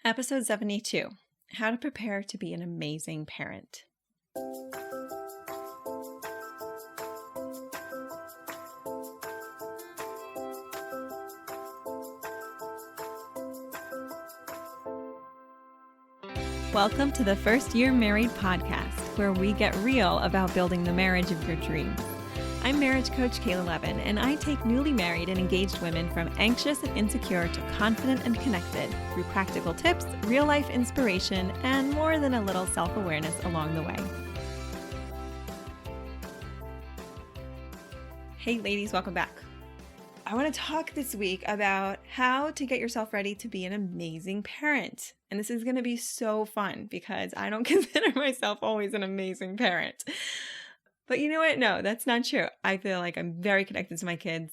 Episode 72, How to Prepare to be an Amazing Parent. Welcome to the First Year Married podcast, where we get real about building the marriage of your dreams. I'm marriage coach Kayla Levin, and I take newly married and engaged women from anxious and insecure to confident and connected through practical tips, real-life inspiration, and more than a little self-awareness along the way. Hey ladies, welcome back. I want to talk this week about how to get yourself ready to be an amazing parent. And this is going to be so fun because I don't consider myself always an amazing parent. But you know what? No, that's not true. I feel like I'm very connected to my kids.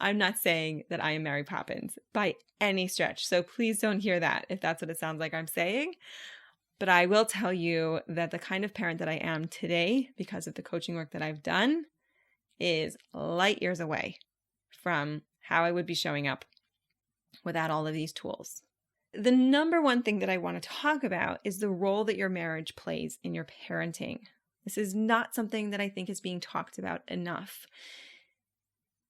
I'm not saying that I am Mary Poppins by any stretch. So please don't hear that if that's what it sounds like I'm saying. But I will tell you that the kind of parent that I am today, because of the coaching work that I've done, is light years away from how I would be showing up without all of these tools. The number one thing that I want to talk about is the role that your marriage plays in your parenting. This is not something that I think is being talked about enough.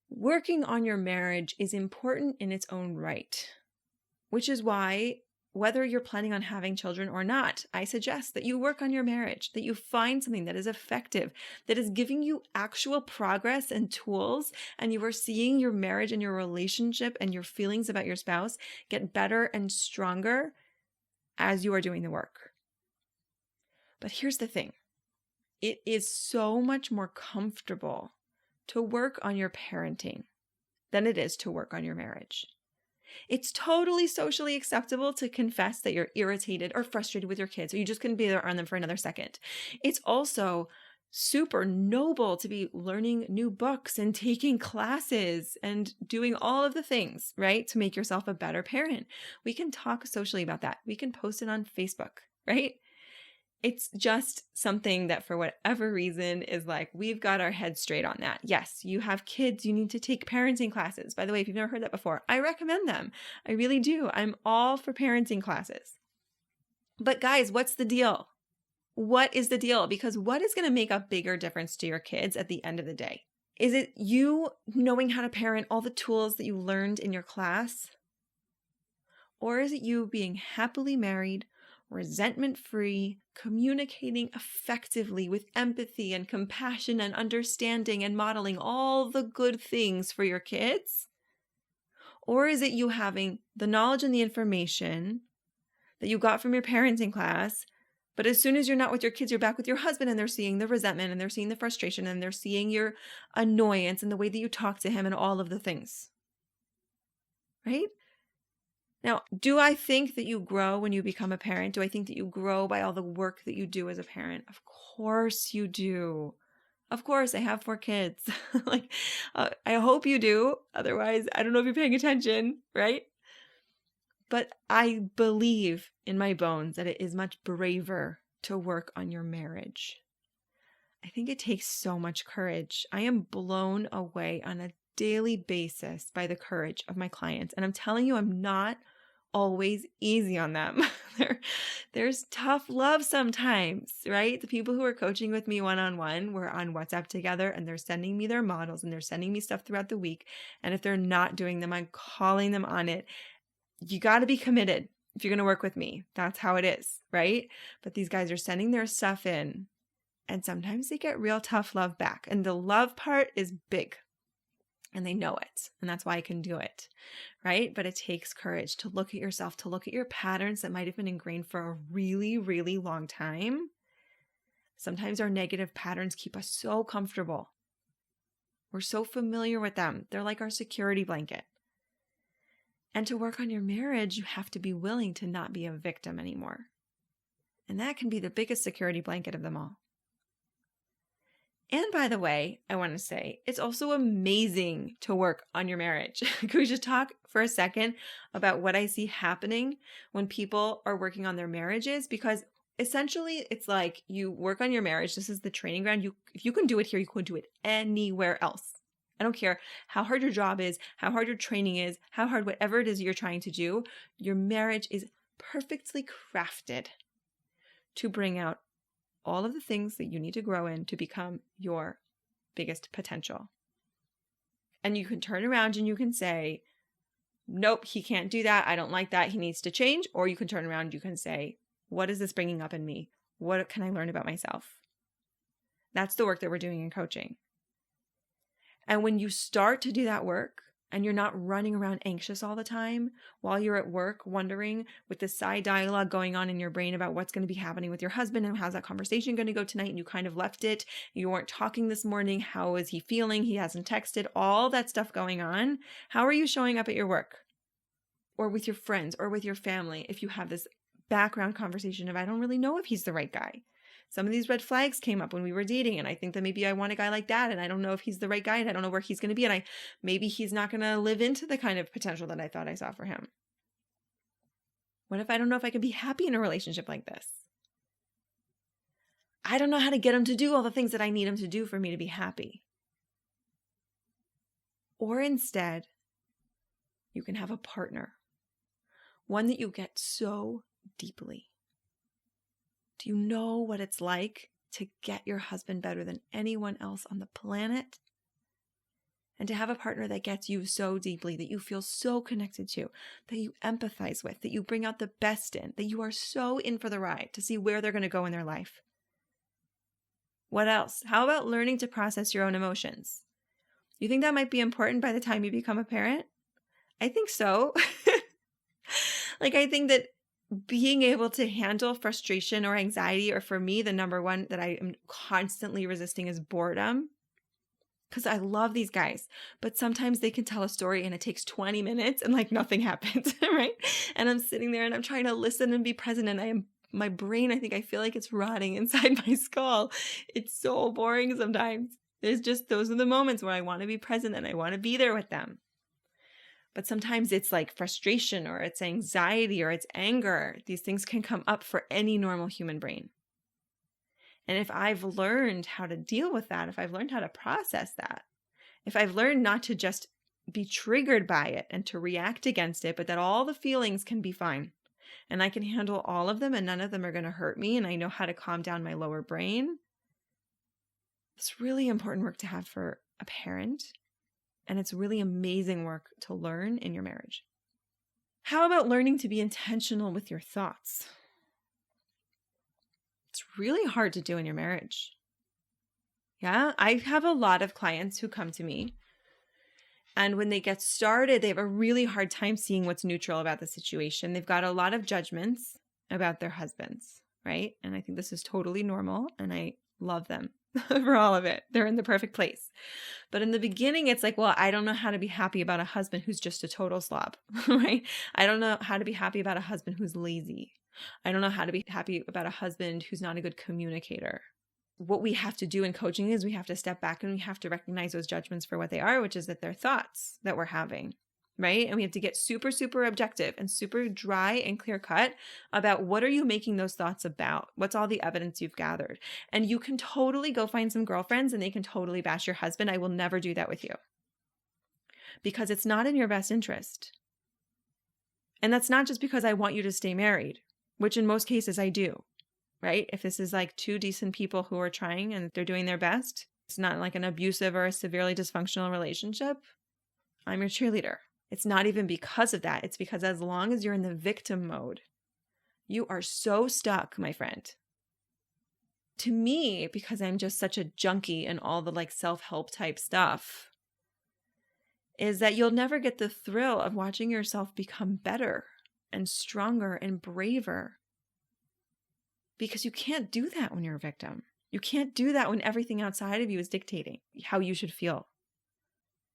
Working on your marriage is important in its own right, which is why, whether you're planning on having children or not, I suggest that you work on your marriage, that you find something that is effective, that is giving you actual progress and tools, and you are seeing your marriage and your relationship and your feelings about your spouse get better and stronger as you are doing the work. But here's the thing. It is so much more comfortable to work on your parenting than it is to work on your marriage. It's totally socially acceptable to confess that you're irritated or frustrated with your kids, or you just couldn't be there on them for another second. It's also super noble to be learning new books and taking classes and doing all of the things, right, to make yourself a better parent. We can talk socially about that. We can post it on Facebook, right? It's just something that for whatever reason is like, we've got our heads straight on that. Yes, you have kids, you need to take parenting classes. By the way, if you've never heard that before, I recommend them. I really do. I'm all for parenting classes. But guys, what's the deal? What is the deal? Because what is going to make a bigger difference to your kids at the end of the day? Is it you knowing how to parent, all the tools that you learned in your class? Or is it you being happily married, resentment-free, communicating effectively with empathy and compassion and understanding and modeling all the good things for your kids? Or is it you having the knowledge and the information that you got from your parenting class, but as soon as you're not with your kids, you're back with your husband and they're seeing the resentment and they're seeing the frustration and they're seeing your annoyance and the way that you talk to him and all of the things, right? Now, do I think that you grow when you become a parent? Do I think that you grow by all the work that you do as a parent? Of course you do. Of course, I have 4 kids. I hope you do. Otherwise, I don't know if you're paying attention, right? But I believe in my bones that it is much braver to work on your marriage. I think it takes so much courage. I am blown away on a daily basis by the courage of my clients. And I'm telling you, I'm not always easy on them. There's tough love sometimes, right? The people who are coaching with me one-on-one, we're on WhatsApp together and they're sending me their models and they're sending me stuff throughout the week. And if they're not doing them, I'm calling them on it. You got to be committed if you're going to work with me. That's how it is, right? But these guys are sending their stuff in and sometimes they get real tough love back. And the love part is big. And they know it. And that's why I can do it, right? But it takes courage to look at yourself, to look at your patterns that might have been ingrained for a really, really long time. Sometimes our negative patterns keep us so comfortable. We're so familiar with them. They're like our security blanket. And to work on your marriage, you have to be willing to not be a victim anymore. And that can be the biggest security blanket of them all. And by the way, I want to say, it's also amazing to work on your marriage. Can we just talk for a second about what I see happening when people are working on their marriages? Because essentially, it's like you work on your marriage. This is the training ground. If you can do it here, you can do it anywhere else. I don't care how hard your job is, how hard your training is, how hard whatever it is you're trying to do. Your marriage is perfectly crafted to bring out all of the things that you need to grow in to become your biggest potential. And you can turn around and you can say, nope, he can't do that. I don't like that. He needs to change. Or you can turn around and you can say, what is this bringing up in me? What can I learn about myself? That's the work that we're doing in coaching. And when you start to do that work and you're not running around anxious all the time while you're at work, wondering with the side dialogue going on in your brain about what's going to be happening with your husband and how's that conversation going to go tonight, and you kind of left it, you weren't talking this morning, how is he feeling, he hasn't texted, all that stuff going on, how are you showing up at your work or with your friends or with your family if you have this background conversation of, I don't really know if he's the right guy. Some of these red flags came up when we were dating, and I think that maybe I want a guy like that, and I don't know if he's the right guy, and I don't know where he's going to be, and maybe he's not going to live into the kind of potential that I thought I saw for him. What if I don't know if I can be happy in a relationship like this? I don't know how to get him to do all the things that I need him to do for me to be happy. Or instead, you can have a partner, one that you get so deeply. Do you know what it's like to get your husband better than anyone else on the planet? And to have a partner that gets you so deeply, that you feel so connected to, that you empathize with, that you bring out the best in, that you are so in for the ride to see where they're going to go in their life. What else? How about learning to process your own emotions? You think that might be important by the time you become a parent? I think so. I think that being able to handle frustration or anxiety, or for me, the number one that I am constantly resisting is boredom. Because I love these guys, but sometimes they can tell a story and it takes 20 minutes and nothing happens, right? And I'm sitting there and I'm trying to listen and be present, and my brain, I feel like it's rotting inside my skull. It's so boring sometimes. Those are the moments where I want to be present and I want to be there with them. But sometimes it's frustration, or it's anxiety, or it's anger. These things can come up for any normal human brain. And if I've learned how to deal with that, if I've learned how to process that, if I've learned not to just be triggered by it and to react against it, but that all the feelings can be fine and I can handle all of them and none of them are going to hurt me, and I know how to calm down my lower brain, it's really important work to have for a parent. And it's really amazing work to learn in your marriage. How about learning to be intentional with your thoughts? It's really hard to do in your marriage. Yeah, I have a lot of clients who come to me, and when they get started, they have a really hard time seeing what's neutral about the situation. They've got a lot of judgments about their husbands, right? And I think this is totally normal, and I love them for all of it. They're in the perfect place. But in the beginning, it's well, I don't know how to be happy about a husband who's just a total slob, right? I don't know how to be happy about a husband who's lazy. I don't know how to be happy about a husband who's not a good communicator. What we have to do in coaching is we have to step back and we have to recognize those judgments for what they are, which is that they're thoughts that we're having, right? And we have to get super, super objective and super dry and clear cut about what are you making those thoughts about? What's all the evidence you've gathered? And you can totally go find some girlfriends and they can totally bash your husband. I will never do that with you because it's not in your best interest. And that's not just because I want you to stay married, which in most cases I do, right? If this is two decent people who are trying and they're doing their best, it's not an abusive or a severely dysfunctional relationship, I'm your cheerleader. It's not even because of that. It's because as long as you're in the victim mode, you are so stuck, my friend. To me, because I'm just such a junkie in all the self-help type stuff, is that you'll never get the thrill of watching yourself become better and stronger and braver. Because you can't do that when you're a victim. You can't do that when everything outside of you is dictating how you should feel,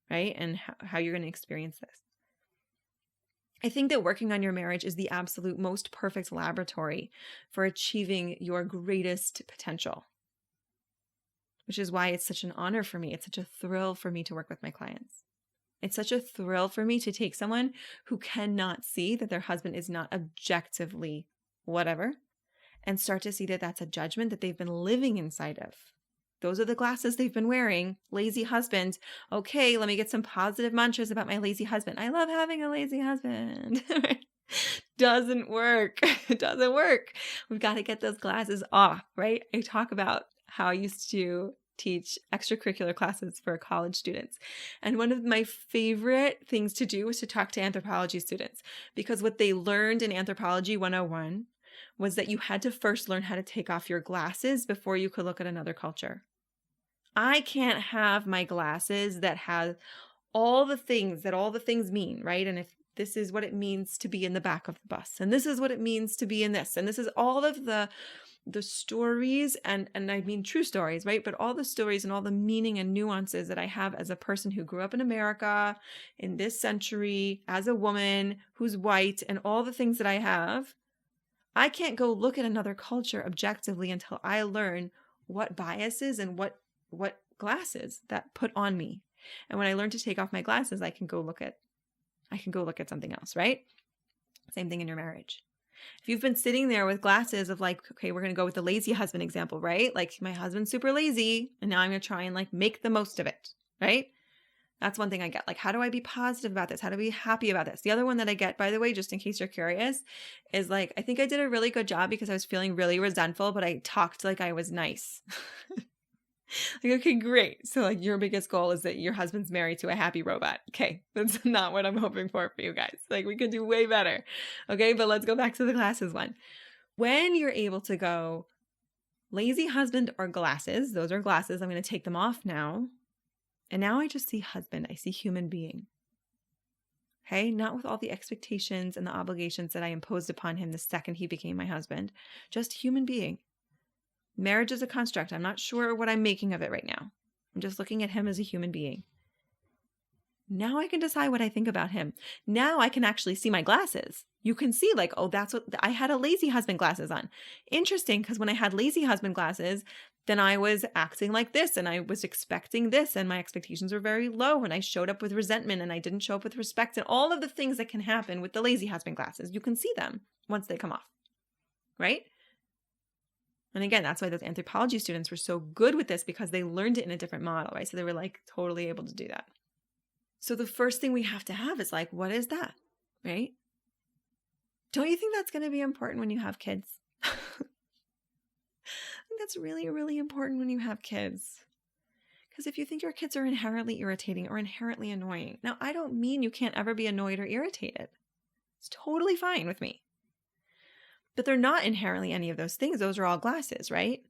right? And how you're going to experience this. I think that working on your marriage is the absolute most perfect laboratory for achieving your greatest potential, which is why it's such an honor for me. It's such a thrill for me to work with my clients. It's such a thrill for me to take someone who cannot see that their husband is not objectively whatever and start to see that that's a judgment that they've been living inside of. Those are the glasses they've been wearing. Lazy husband. Okay, let me get some positive mantras about my lazy husband. I love having a lazy husband. Doesn't work. It doesn't work. We've got to get those glasses off, right? I talk about how I used to teach extracurricular classes for college students. And one of my favorite things to do was to talk to anthropology students, because what they learned in Anthropology 101 was that you had to first learn how to take off your glasses before you could look at another culture. I can't have my glasses that have all the things mean, right? And if this is what it means to be in the back of the bus, and this is what it means to be in this, and this is all of the stories, and I mean true stories, right? But all the stories and all the meaning and nuances that I have as a person who grew up in America in this century, as a woman who's white, and all the things that I have, I can't go look at another culture objectively until I learn what biases and what glasses that put on me. And when I learn to take off my glasses, I can go look at something else, right? Same thing in your marriage. If you've been sitting there with glasses of like, okay, we're going to go with the lazy husband example, right? Like, my husband's super lazy and now I'm going to try and like make the most of it, right? That's one thing I get. Like, how do I be positive about this? How do I be happy about this? The other one that I get, by the way, just in case you're curious, is like, I think I did a really good job because I was feeling really resentful, but I talked like I was nice. Like, okay, great. So like, your biggest goal is that your husband's married to a happy robot. Okay, that's not what I'm hoping for you guys. Like, we could do way better. Okay, but let's go back to the glasses one. When you're able to go, lazy husband or glasses, those are glasses, I'm going to take them off now. And now I just see husband. I see human being. Okay, not with all the expectations and the obligations that I imposed upon him the second he became my husband. Just human being. Marriage is a construct. I'm not sure what I'm making of it right now. I'm just looking at him as a human being. Now I can decide what I think about him. Now I can actually see my glasses. You can see like, oh, that's what I had a lazy husband glasses on. Interesting, because when I had lazy husband glasses, then I was acting like this and I was expecting this and my expectations were very low and I showed up with resentment and I didn't show up with respect and all of the things that can happen with the lazy husband glasses. You can see them once they come off, right? And again, that's why those anthropology students were so good with this, because they learned it in a different model, right? So they were like totally able to do that. So the first thing we have to have is like, what is that, right? Don't you think that's going to be important when you have kids? I think that's really, really important when you have kids. Because if you think your kids are inherently irritating or inherently annoying, now I don't mean you can't ever be annoyed or irritated. It's totally fine with me. But they're not inherently any of those things. Those are all glasses, right?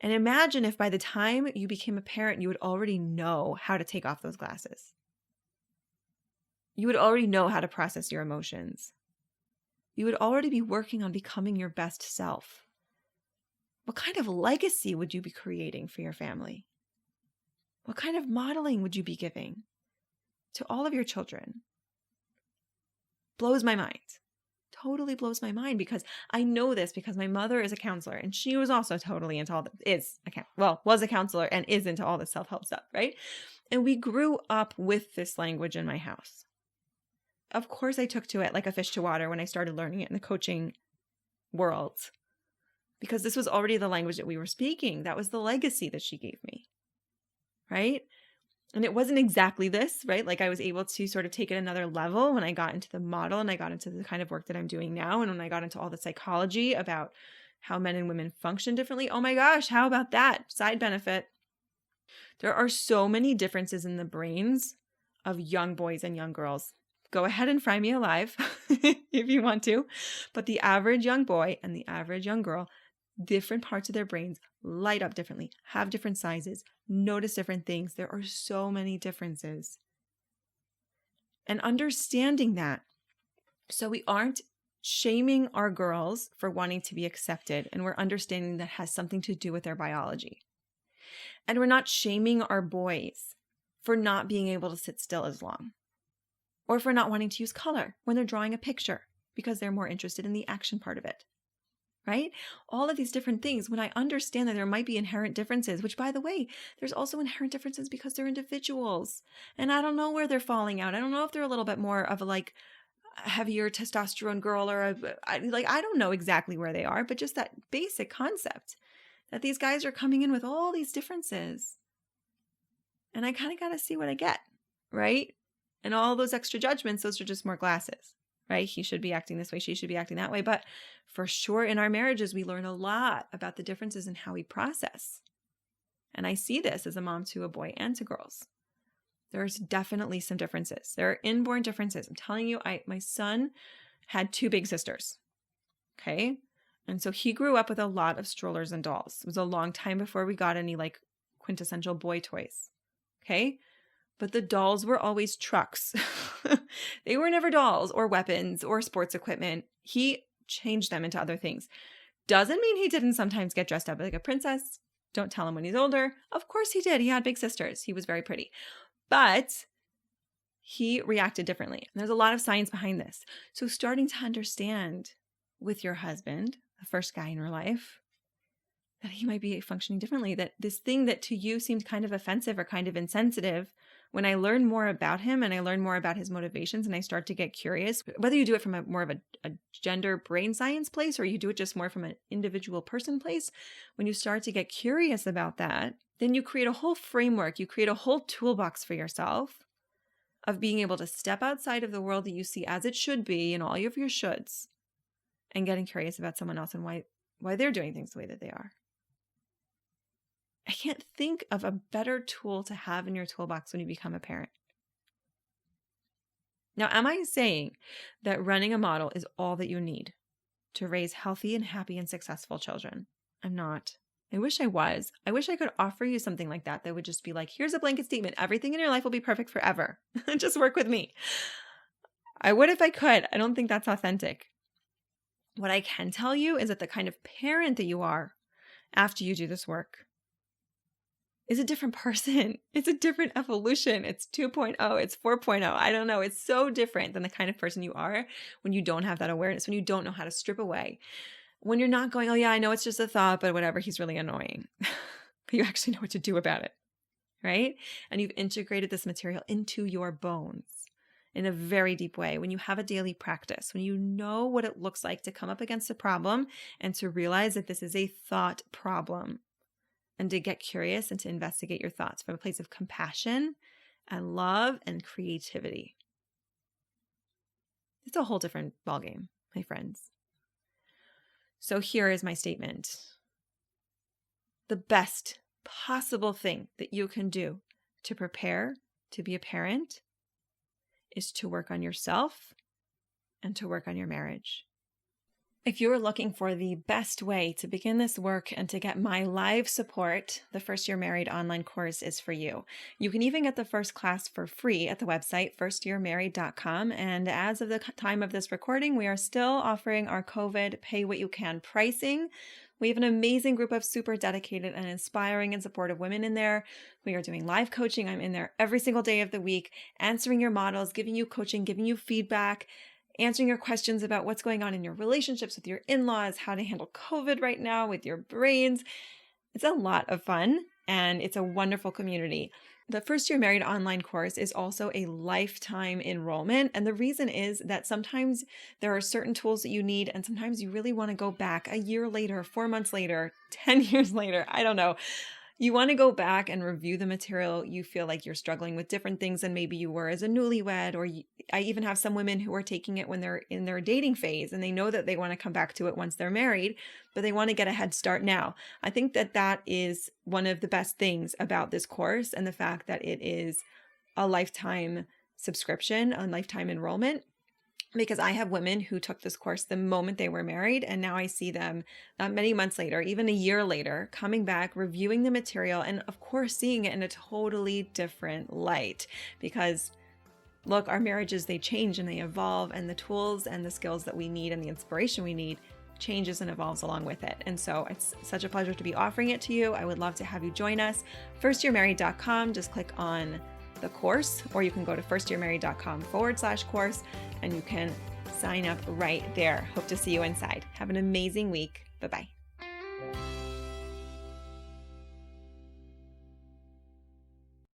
And imagine if by the time you became a parent, you would already know how to take off those glasses. You would already know how to process your emotions. You would already be working on becoming your best self. What kind of legacy would you be creating for your family? What kind of modeling would you be giving to all of your children? Blows my mind. Totally blows my mind, because I know this because my mother is a counselor and she was also totally into all that, was a counselor and is into all the self-help stuff, right? And we grew up with this language in my house. Of course, I took to it like a fish to water when I started learning it in the coaching world, because this was already the language that we were speaking. That was the legacy that she gave me, right? And it wasn't exactly this, right? Like, I was able to sort of take it another level when I got into the model and I got into the kind of work that I'm doing now. And when I got into all the psychology about how men and women function differently. Oh my gosh, how about that? Side benefit. There are so many differences in the brains of young boys and young girls. Go ahead and fry me alive if you want to. But the average young boy and the average young girl, different parts of their brains light up differently, have different sizes, notice different things. There are so many differences. And understanding that, so we aren't shaming our girls for wanting to be accepted, and we're understanding that has something to do with their biology. And we're not shaming our boys for not being able to sit still as long, or for not wanting to use color when they're drawing a picture because they're more interested in the action part of it. Right? All of these different things, when I understand that there might be inherent differences, which, by the way, there's also inherent differences because they're individuals. And I don't know where they're falling out. I don't know if they're a little bit more of a like heavier testosterone girl or I don't know exactly where they are, but just that basic concept that these guys are coming in with all these differences. And I kind of got to see what I get, right? And all those extra judgments, those are just more glasses. right? He should be acting this way. She should be acting that way. But for sure in our marriages, we learn a lot about the differences in how we process. And I see this as a mom to a boy and to girls. There's definitely some differences. There are inborn differences. I'm telling you, my son had 2 big sisters. Okay. And so he grew up with a lot of strollers and dolls. It was a long time before we got any like quintessential boy toys. Okay. But the dolls were always trucks. They were never dolls or weapons or sports equipment. He changed them into other things. Doesn't mean he didn't sometimes get dressed up like a princess. Don't tell him when he's older. Of course he did. He had big sisters. He was very pretty. But he reacted differently. And there's a lot of science behind this. So starting to understand with your husband, the first guy in your life, that he might be functioning differently, that this thing that to you seemed kind of offensive or kind of insensitive, when I learn more about him and I learn more about his motivations and I start to get curious, whether you do it from more of a gender brain science place or you do it just more from an individual person place, when you start to get curious about that, then you create a whole framework, you create a whole toolbox for yourself of being able to step outside of the world that you see as it should be and all of your shoulds and getting curious about someone else and why they're doing things the way that they are. I can't think of a better tool to have in your toolbox when you become a parent. Now, am I saying that running a model is all that you need to raise healthy and happy and successful children? I'm not. I wish I was. I wish I could offer you something like that would just be like, here's a blanket statement. Everything in your life will be perfect forever. Just work with me. I would if I could. I don't think that's authentic. What I can tell you is that the kind of parent that you are after you do this work is a different person. It's a different evolution. It's 2.0. It's 4.0. I don't know. It's so different than the kind of person you are when you don't have that awareness, when you don't know how to strip away, when you're not going, oh yeah, I know it's just a thought, but whatever, he's really annoying. But you actually know what to do about it, right? And you've integrated this material into your bones in a very deep way. When you have a daily practice, when you know what it looks like to come up against a problem and to realize that this is a thought problem, and to get curious and to investigate your thoughts from a place of compassion and love and creativity. It's a whole different ballgame, my friends. So here is my statement. The best possible thing that you can do to prepare to be a parent is to work on yourself and to work on your marriage. If you're looking for the best way to begin this work and to get my live support, the First Year Married online course is for you. You can even get the first class for free at the website, firstyearmarried.com. And as of the time of this recording, we are still offering our COVID pay what you can pricing. We have an amazing group of super dedicated and inspiring and supportive women in there. We are doing live coaching. I'm in there every single day of the week, answering your models, giving you coaching, giving you feedback, answering your questions about what's going on in your relationships with your in-laws, how to handle COVID right now with your brains. It's a lot of fun and it's a wonderful community. The First Year Married online course is also a lifetime enrollment. And the reason is that sometimes there are certain tools that you need and sometimes you really want to go back a year later, 4 months later, 10 years later, I don't know. You want to go back and review the material. You feel like you're struggling with different things than maybe you were as a newlywed, or I even have some women who are taking it when they're in their dating phase and they know that they want to come back to it once they're married, but they want to get a head start now. I think that that is one of the best things about this course and the fact that it is a lifetime subscription, a lifetime enrollment. Because I have women who took this course the moment they were married, and now I see them many months later, even a year later, coming back, reviewing the material, and of course, seeing it in a totally different light. Because look, our marriages, they change and they evolve, and the tools and the skills that we need and the inspiration we need changes and evolves along with it. And so it's such a pleasure to be offering it to you. I would love to have you join us. firstyearmarried.com, just click on the course, or you can go to firstyearmarried.com/course and you can sign up right there. Hope to see you inside. Have an amazing week. Bye-bye.